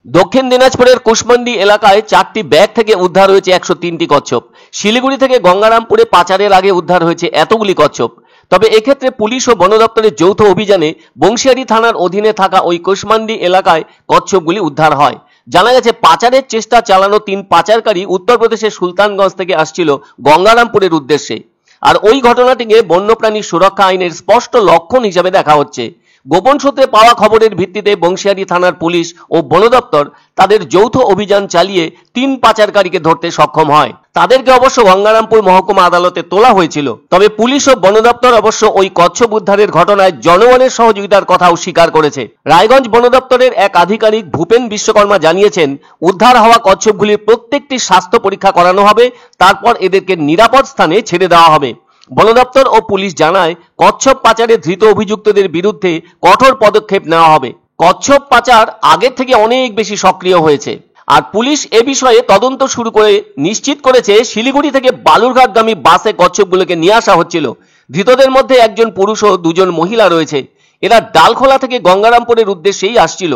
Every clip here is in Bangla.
দক্ষিণ দিনাজপুরের কুশমন্ডি এলাকায় 4টি ব্যাগ থেকে উদ্ধার হয়েছে 103টি কচ্ছপ। শিলিগুড়ি থেকে গঙ্গারামপুরে পাচারের আগে উদ্ধার হয়েছে এতগুলি কচ্ছপ। তবে এক্ষেত্রে পুলিশ ও বন দপ্তরের যৌথ অভিযানে বংশিয়ারি থানার অধীনে থাকা ওই কুশমন্ডি এলাকায় কচ্ছপগুলি উদ্ধার হয়। জানা গেছে পাচারের চেষ্টা চালানো 3 পাচারকারী উত্তরপ্রদেশের সুলতানগঞ্জ থেকে আসছিল গঙ্গারামপুরের উদ্দেশ্যে। আর ওই ঘটনাটিকে বন্যপ্রাণী সুরক্ষা আইনের স্পষ্ট লক্ষণ হিসেবে দেখা হচ্ছে। গোপন সূত্রে পাওয়া খবরের ভিত্তিতে বংশিয়ারি থানার পুলিশ ও বন দপ্তর তাদের যৌথ অভিযান চালিয়ে 3 পাচারকারীকে ধরতে সক্ষম হয়। তাদেরকে অবশ্য গঙ্গারামপুর মহকুমা আদালতে তোলা হয়েছিল। তবে পুলিশ ও বন দপ্তর অবশ্য ওই কচ্ছপ উদ্ধারের ঘটনায় জনগণের সহযোগিতার কথাও স্বীকার করেছে। রায়গঞ্জ বন দপ্তরের এক আধিকারিক ভূপেন বিশ্বকর্মা জানিয়েছেন, উদ্ধার হওয়া কচ্ছপগুলির প্রত্যেকটি স্বাস্থ্য পরীক্ষা করানো হবে, তারপর এদেরকে নিরাপদ স্থানে ছেড়ে দেওয়া হবে। বন দপ্তর ও পুলিশ জানায়, কচ্ছপ পাচারে ধৃত অভিযুক্তদের বিরুদ্ধে কঠোর পদক্ষেপ নেওয়া হবে। কচ্ছপ পাচার আগের থেকে অনেক বেশি সক্রিয় হয়েছে। আর পুলিশ এ বিষয়ে তদন্ত শুরু করে নিশ্চিত করেছে শিলিগুড়ি থেকে বালুরঘাটগামী বাসে কচ্ছপগুলোকে নিয়ে আসা হচ্ছিল। ধৃতদের মধ্যে একজন পুরুষ ও 2 জন মহিলা রয়েছে। এরা ডালখোলা থেকে গঙ্গারামপুরের উদ্দেশ্যেই আসছিল।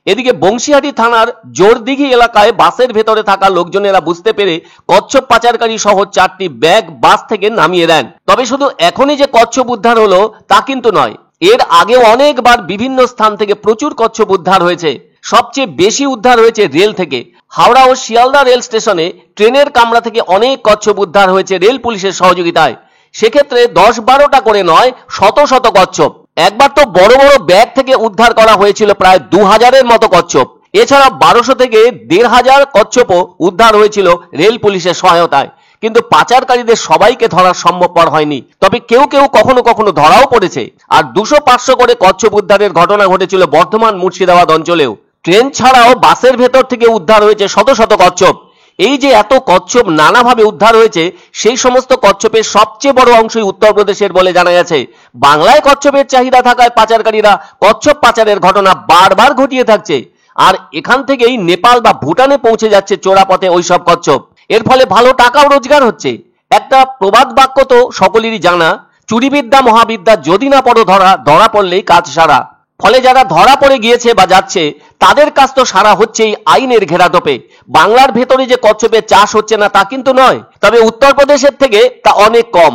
এদিকে বংশিয়ারি থানার জোরদিঘি এলাকায় বাসের ভেতরে থাকা লোকজনেরা বুঝতে পেরে কচ্ছপ পাচারকারী সহ 4টি ব্যাগ বাস থেকে নামিয়ে দেন। তবে শুধু এখনই যে কচ্ছপ উদ্ধার হলো তা কিন্তু নয়, এর আগেও অনেকবার বিভিন্ন স্থান থেকে প্রচুর কচ্ছপ উদ্ধার হয়েছে। সবচেয়ে বেশি উদ্ধার হয়েছে রেল থেকে। হাওড়া ও শিয়ালদা রেল স্টেশনে ট্রেনের কামরা থেকে অনেক কচ্ছপ উদ্ধার হয়েছে রেল পুলিশের সহযোগিতায়। সেক্ষেত্রে 10-12টা করে নয়, শত শত কচ্ছপ। একবার তো বড় বড় ব্যাগ থেকে উদ্ধার করা হয়েছিল প্রায় 2000-এর মতো কচ্ছপ। এছাড়া 1200 থেকে 1500 কচ্ছপও উদ্ধার হয়েছিল রেল পুলিশের সহায়তায়। কিন্তু পাচারকারীদের সবাইকে ধরা সম্ভবপর হয়নি। তবে কেউ কেউ কখনো কখনো ধরাও পড়েছে। আর 200-500 করে কচ্ছপ উদ্ধারের ঘটনা ঘটেছিল বর্ধমান মুর্শিদাবাদ অঞ্চলেও। ট্রেন ছাড়াও বাসের ভেতর থেকে উদ্ধার হয়েছে শত শত কচ্ছপ। এই যে এত কচ্ছপ নানাভাবে উদ্ধার হয়েছে, সেই সমস্ত কচ্ছপের সবচেয়ে বড় অংশই উত্তরপ্রদেশের বলে জানা গেছে। বাংলায় কচ্ছপের চাহিদা থাকায় পাচারকারীরা কচ্ছপ পাচারের ঘটনা বারবার ঘটিয়ে থাকছে। আর এখান থেকেই নেপাল বা ভুটানে পৌঁছে যাচ্ছে চোরাপথে ওইসব কচ্ছপ। এর ফলে ভালো টাকাও রোজগার হচ্ছে। একটা প্রবাদ বাক্য তো সকলেরই জানা, চুরিবিদ্যা মহাবিদ্যা, যদি না পড়ো ধরা, ধরা পড়লেই কাজ সারা। ফলে যারা ধরা পড়ে গিয়েছে বা যাচ্ছে, তাদের কাজ তো সারা হচ্ছেই আইনের ঘেরাটোপে। বাংলার ভেতরে যে কচ্ছপের চাষ হচ্ছে না তা কিন্তু নয়, তবে উত্তরপ্রদেশের থেকে তা অনেক কম।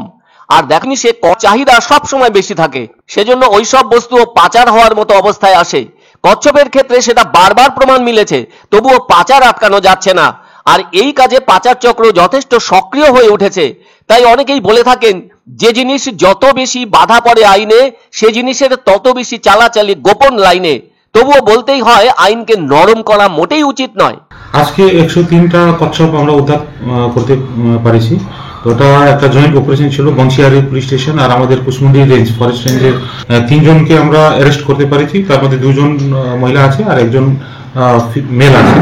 আর দেখনি, সে চাহিদা সবসময় বেশি থাকে, সেজন্য ওইসব বস্তুও পাচার হওয়ার মতো অবস্থায় আসে। কচ্ছপের ক্ষেত্রে সেটা বারবার প্রমাণ মিলেছে, তবুও পাচার আটকানো যাচ্ছে না। আর এই কাজে পাচার চক্র যথেষ্ট সক্রিয় হয়ে উঠেছে। তাই অনেকেই বলে থাকেন, যে জিনিস যত বেশি বাধা পড়ে আইনে, সে জিনিসের তত বেশি চালাচালি গোপন লাইনে। তবুও বলতেই হয়, আইনকে নরম করা মোটেই উচিত নয়। আজকে 103টা কচ্ছপ আমরা উদ্ধার করতে পারিছি। তো এটা একটা জয়েন্ট অপারেশন ছিল বংশিয়ারি পুলিশ স্টেশন আর আমাদের কুশমন্ডি রেঞ্জ ফরেস্ট রেঞ্জের 3 জনকে আমরা অ্যারেস্ট করতে পারিছি। তার মধ্যে 2 জন মহিলা আছে আর একজন মেল আছে।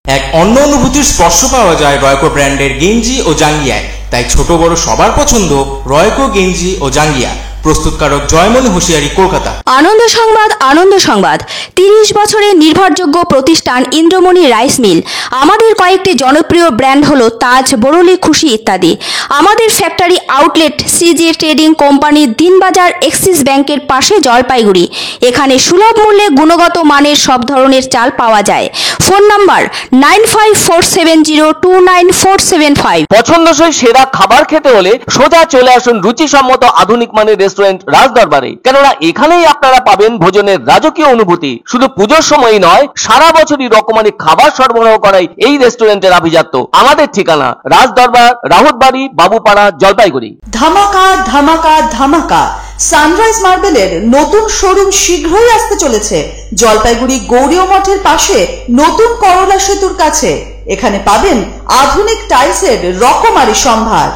এক অন্য অনুভূতির স্পর্শ পাওয়া যায় রয়কো ব্র্যান্ডের গেঞ্জি ও জাঙ্গিয়ায়। তাই ছোট বড় সবার পছন্দ রয়কো গেঞ্জি ও জাঙ্গিয়া। প্রস্তুতকারক জয়মনি হোশিয়ারি, কলকাতা। আনন্দ সংবাদ, আনন্দ সংবাদ। 30 বছরের নির্ভরযোগ্য প্রতিষ্ঠান ইন্দ্রমণি রাইস মিল। আমাদের কয়েকটি জনপ্রিয় ব্র্যান্ড হলো তাজ, বরলি, খুশি ইত্যাদি। আমাদের factory outlet CG trading company, Dinbazar, axis ব্যাংকের পাশে, জলপাইগুড়ি। এখানে সুলভ মূল্যে গুণগত মানের সব ধরনের চাল পাওয়া যায়। Phone number 9547029475। পছন্দসই সেরা খাবার খেতে হলে সোজা চলে আসুন রুচিসম্মত আধুনিক মানের রেস্টুরেন্ট রাজদরবারে। কেননা এখানেই আপনারা পাবেন ভোজনের রাজকীয় অনুভূতি। শুধু পুজোর সময় নয়, সারা বছরই রকমারি খাবার সরবরাহ করাই এই রেস্টুরেন্টের আভিজাত্য। আমাদের ঠিকানা রাজদরবার, রাহুতবাড়ি, বাবুপাড়া, জলপাইগুড়ি। ধামাকা ধামাকা ধামাকা! সানরাইজ মার্বেলের নতুন শোরুম শীঘ্রই আসতে চলেছে জলপাইগুড়ি গৌরীয় মঠের পাশে নতুন করলা সেতুর কাছে। এখানে পাবেন আধুনিক টাইলসের রকমারি সম্ভার।